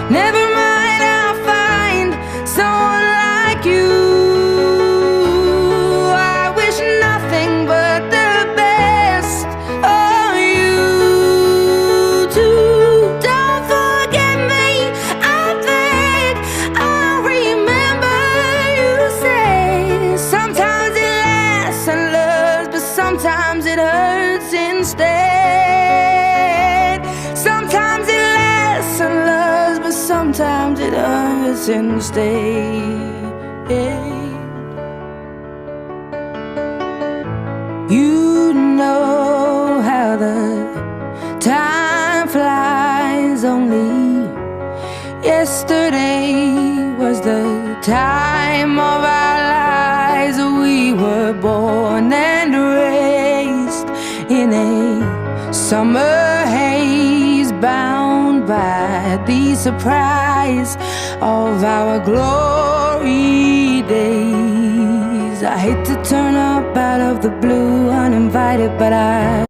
Never mind, I'll find someone like you. I wish nothing but the best of you too. Don't forget me, I think I'll remember you say. Sometimes it lasts and loves, but sometimes it hurts instead. Sometimes it lasts and loves, but sometimes it hurts instead. You know how the time flies. Only yesterday was the time of our lives. We were born and raised in a summer haze, bound by the surprise of our glory days. I hate to turn up out of the blue uninvited, but I